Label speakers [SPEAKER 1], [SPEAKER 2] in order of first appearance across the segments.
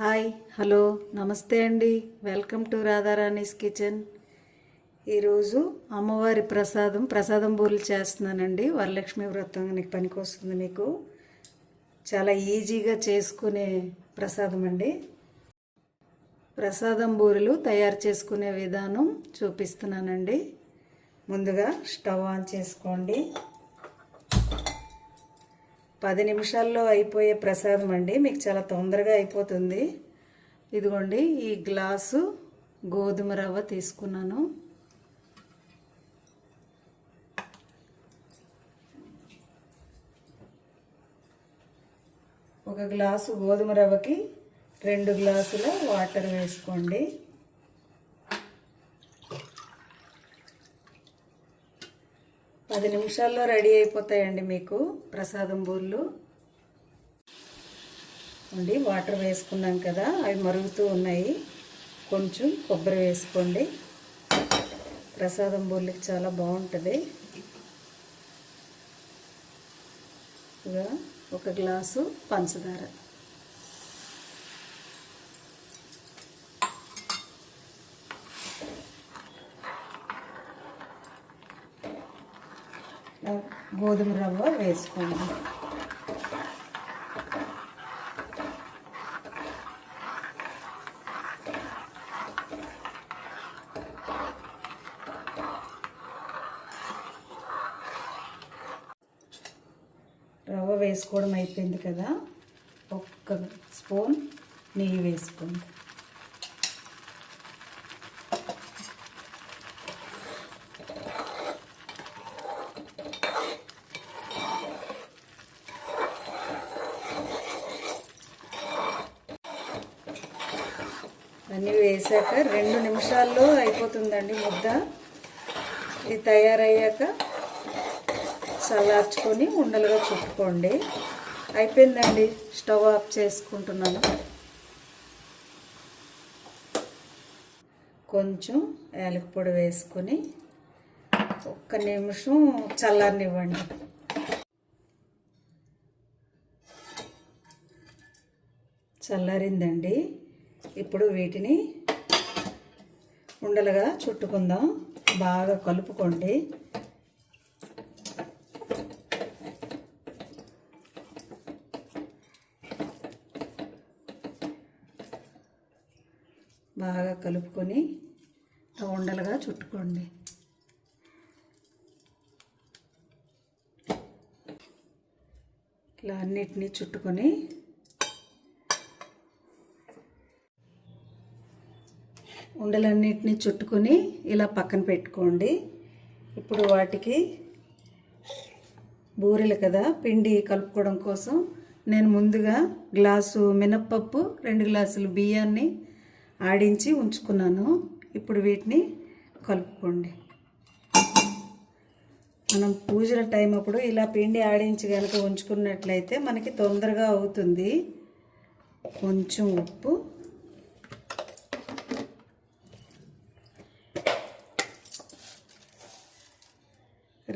[SPEAKER 1] Hi hello నమస్తే అండి. Welcome to Radharani's kitchen. ఈరోజు అమ్మవారి ప్రసాదం బూరెలు చేస్తున్నానండి. వరలక్ష్మి వ్రతానికి పనికొస్తుంది. మీకు చాలా ఈజీగా చేసుకునే ప్రసాదం అండి. ప్రసాదం బూరెలు తయారు చేసుకునే విధానం చూపిస్తున్నానండి. ముందుగా స్టవ్ ఆన్ చేసుకోండి. 10 నిమిషాల్లో అయిపోయే ప్రసాదం అండి. మీకు చాలా తొందరగా అయిపోతుంది. ఇదిగోండి, ఈ గ్లాసు గోధుమ రవ్వ తీసుకున్నాను. ఒక గ్లాసు గోధుమ రవ్వకి 2 గ్లాసుల వాటర్ వేసుకోండి. పది నిమిషాల్లో రెడీ అయిపోతాయండి మీకు ప్రసాదం బూరెలు. అండి వాటర్ వేసుకున్నాం కదా, అవి మరుగుతూ ఉన్నాయి. కొంచెం కొబ్బరి వేసుకోండి. ప్రసాదం బూరెలకి చాలా బాగుంటుంది. ఇక 1 గ్లాసు పంచదార, గోధుమ రవ్వ వేసుకోండి. రవ్వ వేసుకోవడం అయిపోయింది కదా, 1 స్పూన్ నెయ్యి వేసుకోండి. అన్నీ వేసాక 2 నిమిషాల్లో అయిపోతుందండి ముద్ద. ఇది తయారయ్యాక చల్లార్చుకొని ఉండలుగా చుట్టుకోండి. అయిపోయిందండి. స్టవ్ ఆఫ్ చేసుకుంటున్నాను. కొంచెం యాలక పొడి వేసుకొని 1 నిమిషం చల్లారనివ్వండి. చల్లారిందండి. ఇప్పుడు వీటిని ఉండలుగా చుట్టుకుందాం. బాగా కలుపుకోండి. బాగా కలుపుకొని ఉండలుగా చుట్టుకోండి. ఇలా అన్నిటినీ చుట్టుకొని ఉండలన్నిటిని చుట్టుకొని ఇలా పక్కన పెట్టుకోండి. ఇప్పుడు వాటికి బూరెలు కదా, పిండి కలుపుకోవడం కోసం నేను ముందుగా గ్లాసు మినప్పప్పు, 2 గ్లాసులు బియ్యాన్ని ఆడించి ఉంచుకున్నాను. ఇప్పుడు వీటిని కలుపుకోండి. మనం పూజల టైం అప్పుడు ఇలా పిండి ఆడించి కనుక ఉంచుకున్నట్లయితే మనకి తొందరగా అవుతుంది. కొంచెం ఉప్పు,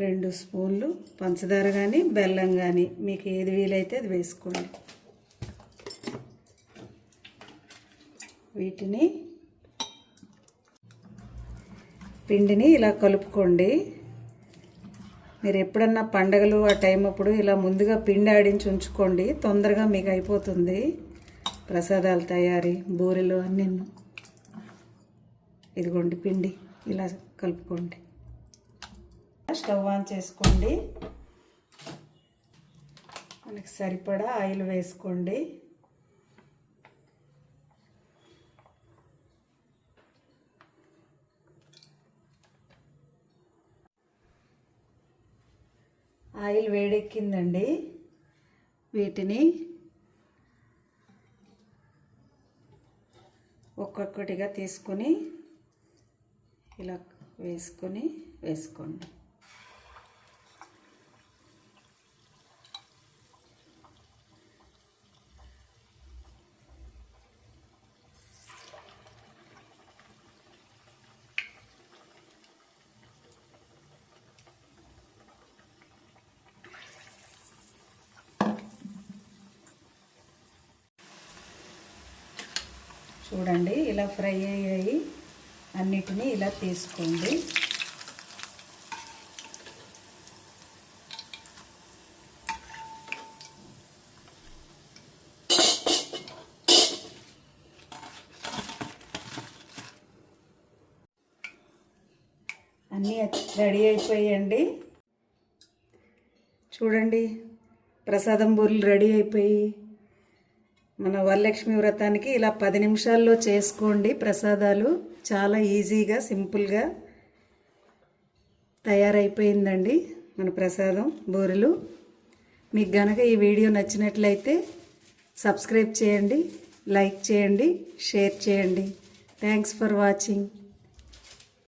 [SPEAKER 1] 2 స్పూన్లు పంచదార కానీ బెల్లం కానీ మీకు ఏది వీలైతే అది వేసుకోండి. వీటిని పిండిని ఇలా కలుపుకోండి. మీరు ఎప్పుడన్నా పండగలు ఆ టైం అప్పుడు ఇలా ముందుగా పిండి ఆడించి ఉంచుకోండి. తొందరగా మీకు అయిపోతుంది ప్రసాదాల తయారీ, బూరెలు అన్నీ. ఇదిగోండి పిండి ఇలా కలుపుకోండి. స్టవ్ ఆన్ చేసుకోండి. మనకి సరిపడా ఆయిల్ వేసుకోండి. ఆయిల్ వేడెక్కిందండి. వీటిని ఒక్కొక్కటిగా తీసుకొని ఇలా వేసుకోండి. చూడండి ఇలా ఫ్రై అయ్యాయి, అన్నిటినీ ఇలా తీసుకోండి. అన్నీ రెడీ అయిపోయాయండి. చూడండి ప్రసాదం బూరెలు రెడీ అయిపోయి, మన వరలక్ష్మి వ్రతానికి ఇలా 10 నిమిషాల్లో చేసుకోండి. ప్రసాదాలు చాలా ఈజీగా సింపుల్గా తయారైపోయిందండి మన ప్రసాదం బూరెలు. మీకు గనక ఈ వీడియో నచ్చినట్లయితే సబ్స్క్రైబ్ చేయండి, లైక్ చేయండి, షేర్ చేయండి. Thanks for watching.